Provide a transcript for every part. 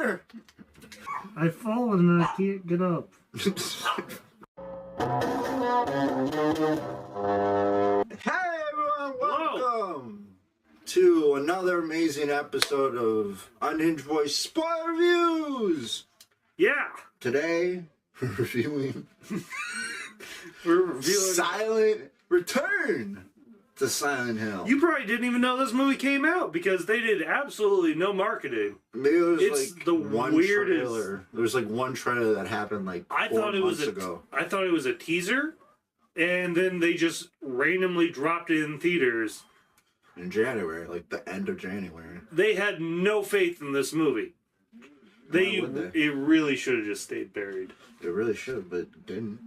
Sir! I've fallen and I can't get up. Hey everyone, welcome to another amazing episode of Unhinged Voice Spoiler Reviews! Yeah! Today, we're reviewing We're Silent Return to Silent Hill. You probably didn't even know this movie came out because they did absolutely no marketing. Maybe it was It's like the one weirdest trailer. There was like one trailer that happened like I 4 thought it months was ago. I thought it was a teaser, and then they just randomly dropped it in theaters. In January, like the end of January. They had no faith in this movie. It really should have just stayed buried. They really should have, but didn't.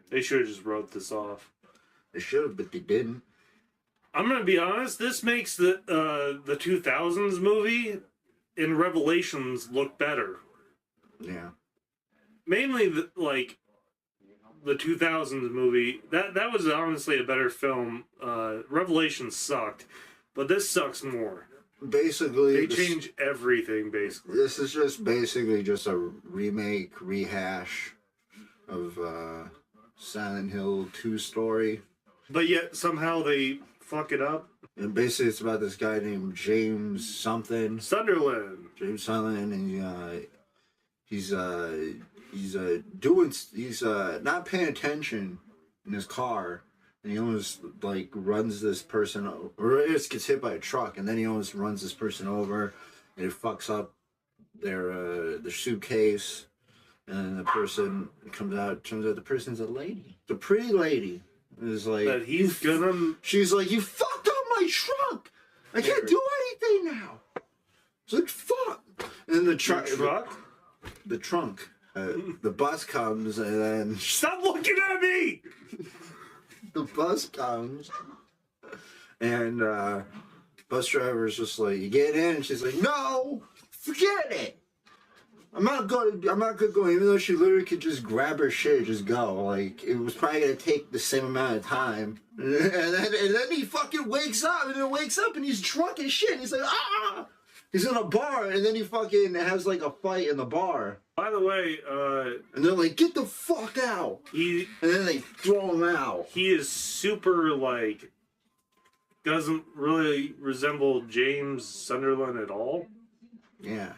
They should have just wrote this off. They should have, but they didn't. I'm gonna be honest. This makes the 2000s movie in Revelations look better. Yeah. Mainly the 2000s movie. That was honestly a better film. Revelations sucked, but this sucks more. Basically, They change everything. Basically, this is just basically just a remake, rehash of Silent Hill 2 story. but yet somehow they fuck it up. And basically, it's about this guy named James something. Sunderland. James Sunderland, and he's not paying attention in his car, and he almost like runs this person, or just gets hit by a truck, and then he almost runs this person over, and it fucks up their suitcase, and the person comes out. Turns out the person's a lady, the pretty lady. Is like That he's gonna. she's like, you fucked up my trunk. I can't do anything now. It's like fuck. And then the truck. The trunk. The bus comes and then Stop looking at me! the bus comes and bus driver's just like, you get in, and she's like, no, forget it. I'm not gonna go, even though she literally could just grab her shit and just go. Like, it was probably gonna take the same amount of time. And then he fucking wakes up, and he's drunk as shit, and he's like, ah! He's in a bar, and then he fucking has like a fight in the bar. By the way, And they're like, get the fuck out! And then they throw him out. he is super doesn't really resemble James Sunderland at all. Yeah.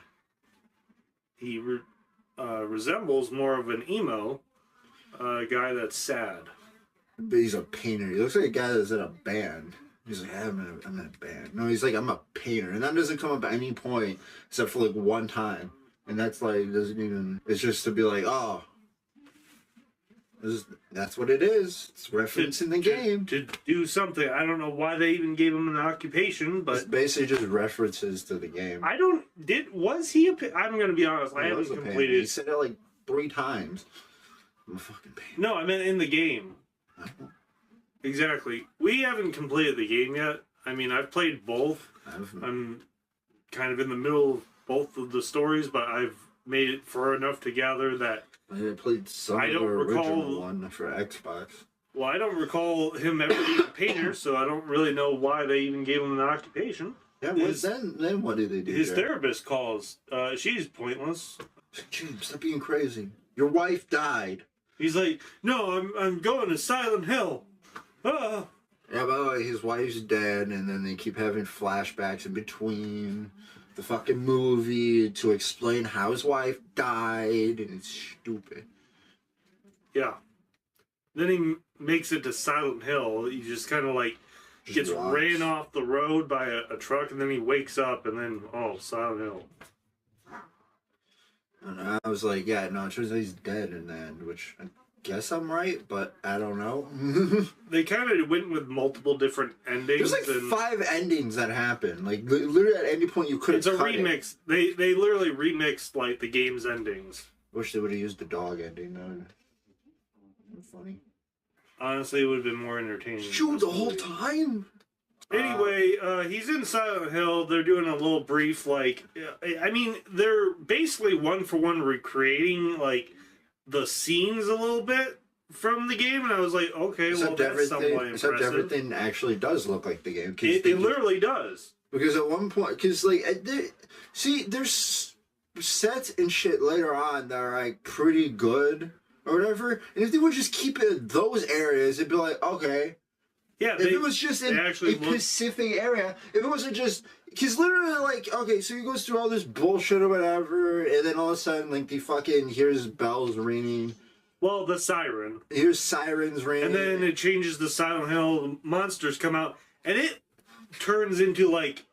He resembles more of an emo guy that's sad. But he's a painter. He looks like a guy that's in a band. He's like, I'm in a band. No, he's like, I'm a painter. And that doesn't come up at any point except for like one time. And that's like, doesn't even, it's just to be like, oh, that's what it is. It's referencing the game. To do something. I don't know why they even gave him an occupation, but It's basically just references to the game. was he I'm going to be honest, I haven't completed. He said it like 3 times. I'm a fucking painter. No, I meant in the game. Exactly. We haven't completed the game yet. I mean, I've played both. I'm kind of in the middle of both of the stories, but I've made it far enough to gather that I played some of the original one for Xbox. Well, I don't recall him ever being a painter, so I don't really know why they even gave him an occupation. Yeah, then what did they do? His therapist calls. She's pointless. James, stop being crazy. Your wife died. He's like, no, I'm going to Silent Hill. Ah. Yeah, by the way, his wife's dead, and then they keep having flashbacks in between the fucking movie to explain how his wife died, and it's stupid. Yeah. Then he makes it to Silent Hill. He just kind of gets ran off the road by a truck, and then he wakes up, and then, Silent Hill. And I was like, yeah, no, it turns out he's dead in the end, which I guess I'm right, but I don't know. They kind of went with multiple different endings. There's like 5 endings that happen. Like, literally at any point you could have It's a remix. They literally remixed, the game's endings. Wish they would have used the dog ending, though. Funny. Honestly, it would have been more entertaining. Shoot, the whole time? Anyway, he's in Silent Hill. They're doing a little brief, they're basically one-for-one recreating, the scenes a little bit from the game, and I was like, okay, except that's somewhat impressive. Except everything actually does look like the game. It literally does. Because at one point, there's sets and shit later on that are like pretty good or whatever. And if they would just keep it in those areas, it'd be like, okay. Yeah, if it was just in a Pacific area, if it wasn't just, because literally, like, okay, so he goes through all this bullshit or whatever, and then all of a sudden, like, he fucking hears bells ringing. Well, the siren. Here's sirens ringing. And then it changes to Silent Hill, monsters come out, and it turns into, like,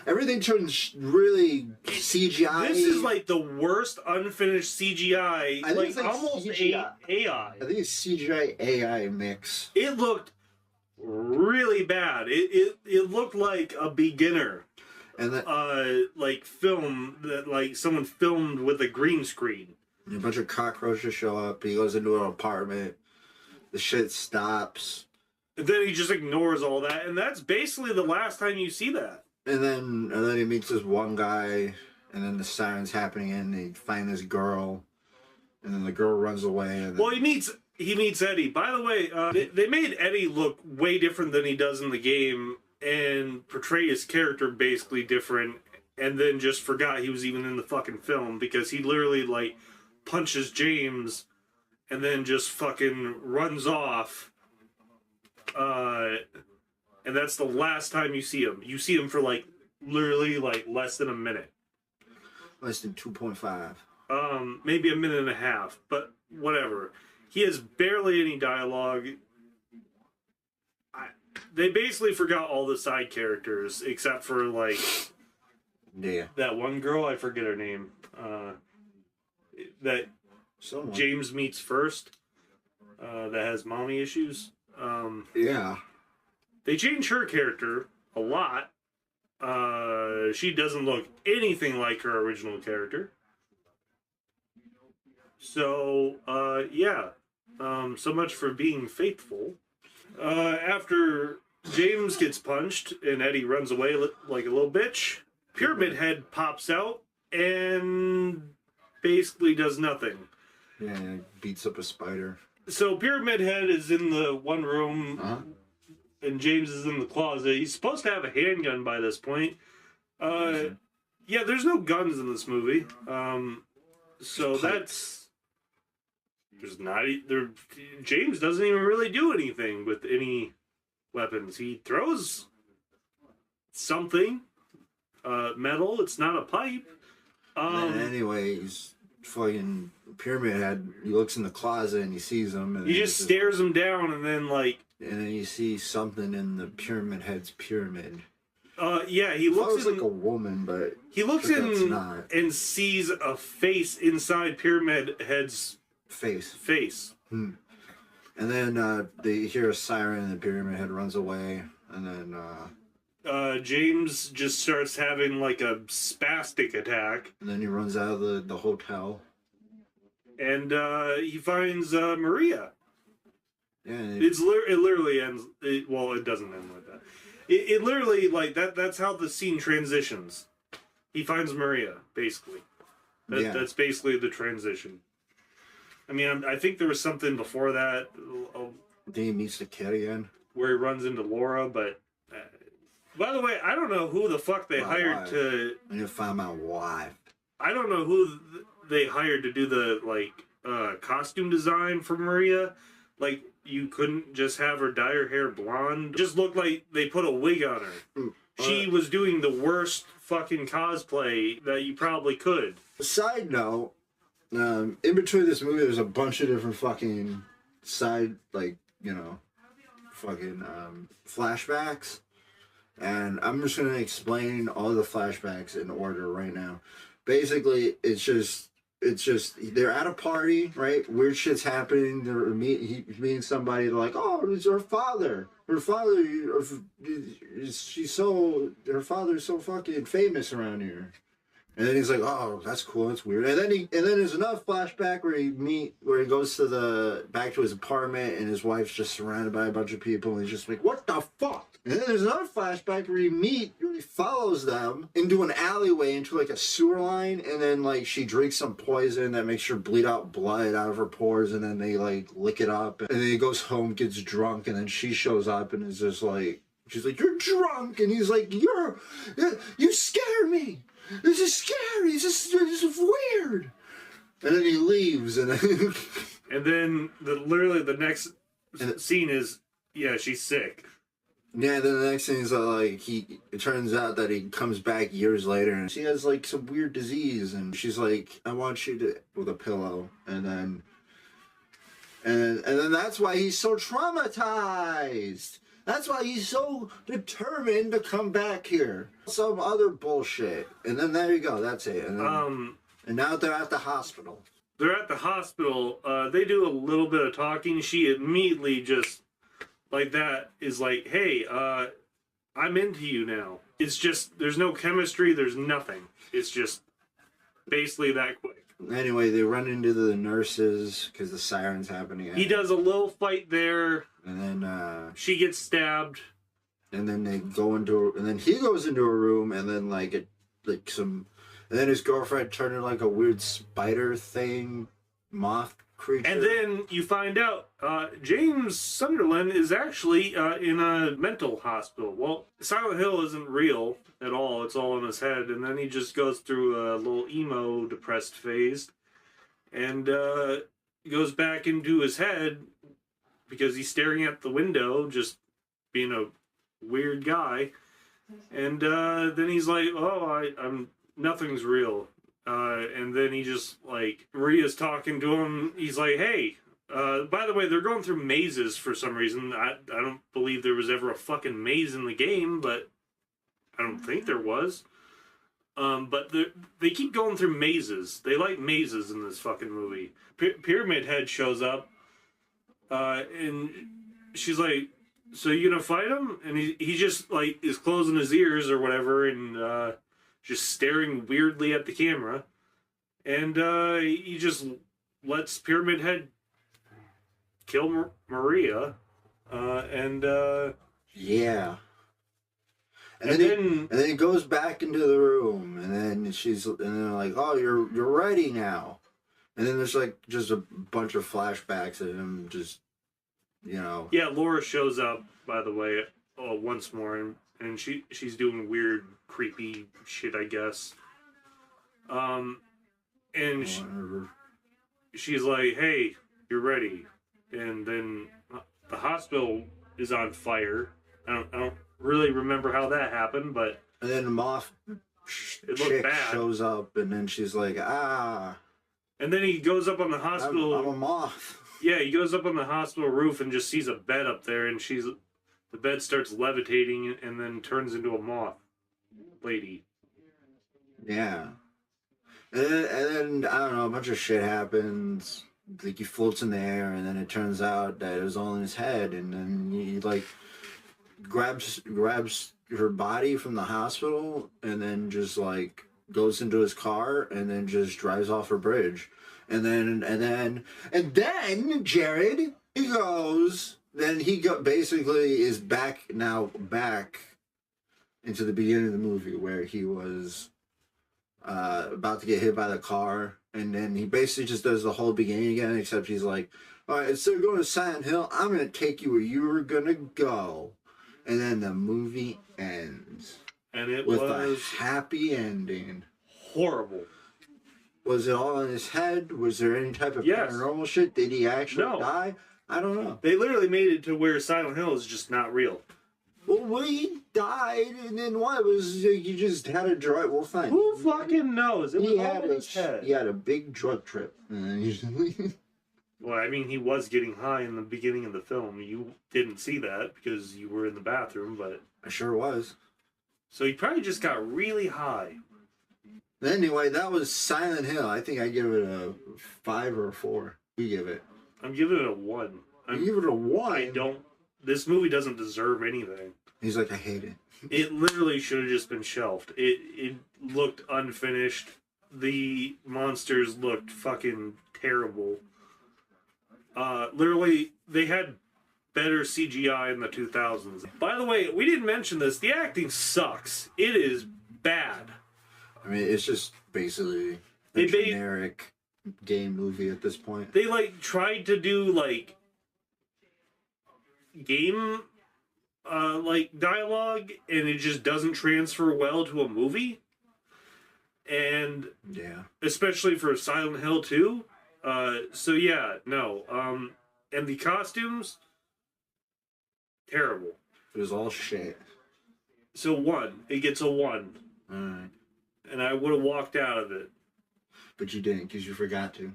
everything turns really CGI. This is, like, the worst unfinished CGI, I think like, it's like almost CGI. AI. I think it's CGI AI mix. It looked really bad. It looked like a beginner, and that, like film that like someone filmed with a green screen. A bunch of cockroaches show up. He goes into an apartment. The shit stops. And then he just ignores all that, and that's basically the last time you see that. And then he meets this one guy, and then the siren's happening, and they find this girl, and then the girl runs away. And then, well, he meets Eddie. By the way, they made Eddie look way different than he does in the game and portray his character basically different, and then just forgot he was even in the fucking film because he literally, like, punches James and then just fucking runs off. And that's the last time you see him. You see him for, like, literally, like, less than a minute. Less than 2.5. Maybe a minute and a half, but whatever. He has barely any dialogue. They basically forgot all the side characters except for, like, that one girl, I forget her name, that James meets first, that has mommy issues. Yeah. They changed her character a lot. She doesn't look anything like her original character. So, yeah. So much for being faithful. After James gets punched and Eddie runs away like a little bitch, Pyramid Head pops out and basically does nothing. Yeah, beats up a spider. So Pyramid Head is in the one room, and James is in the closet. He's supposed to have a handgun by this point. Yeah, there's no guns in this movie. So that's... There's not... James doesn't even really do anything with any weapons. He throws something. Metal. It's not a pipe. Anyways, fucking Pyramid Head, he looks in the closet and he sees him. And he just stares him down and then, like... And then you see something in the Pyramid Head's pyramid. Yeah, he looks like a woman, but... He looks in and sees a face inside Pyramid Head's... Face. And then they hear a siren and the Pyramid Head runs away. And then... James just starts having, like, a spastic attack. And then he runs out of the hotel. And he finds Maria. Yeah, it literally ends... well, it doesn't end like that. It literally, like, that's how the scene transitions. He finds Maria, basically. That's basically the transition. I mean, I think there was something before that. Then he meets the kid again. Where he runs into Laura, but... by the way, I don't know who the fuck they hired to... I need to find my wife. I don't know who they hired to do the, like, costume design for Maria. Like, you couldn't just have her dye her hair blonde. It just looked like they put a wig on her. She was doing the worst fucking cosplay that you probably could. Side note, in between this movie, there's a bunch of different fucking side, like, you know, fucking flashbacks. And I'm just going to explain all the flashbacks in order right now. Basically, it's just they're at a party, right? Weird shit's happening. He's meeting somebody. They're like, oh, it's her father. Her father's so fucking famous around here. And then he's like, oh, that's cool, that's weird. And then there's another flashback where he goes to back to his apartment and his wife's just surrounded by a bunch of people and he's just like, what the fuck? And then there's another flashback where he follows them into an alleyway, into like a sewer line, and then like she drinks some poison that makes her bleed out blood out of her pores, and then they like lick it up, and then he goes home, gets drunk, and then she shows up and is just like, she's like, you're drunk, and he's like, you scare me. This is scary. This is weird. And then he leaves, and then and then literally the next scene is, yeah, she's sick. Yeah, then the next thing is like it turns out that he comes back years later and she has like some weird disease and she's like, I want you to with a pillow and then that's why he's so traumatized. That's why he's so determined to come back here. Some other bullshit. And then there you go, that's it. And then, and now they're at the hospital. They're at the hospital. They do a little bit of talking. She immediately just like that is like, hey, I'm into you now. It's just, there's no chemistry, there's nothing. It's just basically that quick. Anyway, they run into the nurses because the siren's happening. He does a little fight there. And then she gets stabbed. And then they go into, and then he goes into a room, and then and then his girlfriend turned into like a weird spider thing, moth creature. And then you find out James Sunderland is actually in a mental hospital. Well, Silent Hill isn't real at all. It's all in his head. And then he just goes through a little emo depressed phase and goes back into his head because he's staring at the window, just being a weird guy. And then he's like, oh, I'm nothing's real. And then he just, like, Maria's talking to him. He's like, hey, by the way, they're going through mazes for some reason. I don't believe there was ever a fucking maze in the game, but I don't think there was. But they keep going through mazes. They like mazes in this fucking movie. Pyramid Head shows up, and she's like, so you gonna fight him? And he just, like, is closing his ears or whatever, and just staring weirdly at the camera. And he just lets Pyramid Head kill Maria. Yeah. And then he goes back into the room, and then they're like, oh, you're ready now. And then there's like just a bunch of flashbacks of him just, you know. Yeah, Laura shows up, by the way, once more, and she's doing weird, creepy shit, I guess. And she's like, hey, you're ready. And then the hospital is on fire. I don't really remember how that happened, but... And then the moth chick shows up, and then she's like, ah. And then he goes up on the hospital... I'm a moth. Yeah, he goes up on the hospital roof and just sees a bed up there, and the bed starts levitating and then turns into a moth lady. Yeah. And then, I don't know, a bunch of shit happens. Like, he floats in the air, and then it turns out that it was all in his head, and then he, like, grabs her body from the hospital, and then just, like, goes into his car, and then just drives off a bridge. And then, Jared, he goes... Then he basically is back into the beginning of the movie where he was about to get hit by the car, and then he basically just does the whole beginning again, except he's like, all right, instead of going to Silent Hill, I'm going to take you where you were going to go. And then the movie ends. And it was a happy ending. Horrible. Was it all in his head? Was there any type of paranormal shit? Did he actually die? I don't know. They literally made it to where Silent Hill is just not real. Well, he died, and then what? It was you just had a drug. Well, fine. Who fucking knows? It was all in his head. He had a big drug trip. Well, I mean, he was getting high in the beginning of the film. You didn't see that because you were in the bathroom, but... I sure was. So he probably just got really high. Anyway, that was Silent Hill. I think I give it a 5 or a 4. You give it. I'm giving it a 1. You give it a 1? I don't... This movie doesn't deserve anything. He's like, I hate it. It literally should have just been shelved. It looked unfinished. The monsters looked fucking terrible. Literally, they had better CGI in the 2000s. By the way, we didn't mention this. The acting sucks. It is bad. I mean, it's just basically a generic game movie at this point. They, like, tried to do, like, game, like, dialogue, and it just doesn't transfer well to a movie. and Yeah. especially for Silent Hill 2. So yeah, no. And the costumes, terrible. It was all shit. So 1. It gets a 1. Alright. And I would have walked out of it. But you didn't because you forgot to.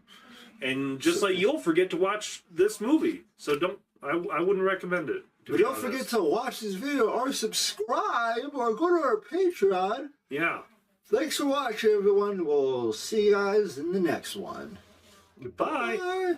And just like you'll forget to watch this movie. So I wouldn't recommend it. But don't forget to watch this video or subscribe or go to our Patreon. Yeah. Thanks for watching, everyone. We'll see you guys in the next one. Goodbye. Bye.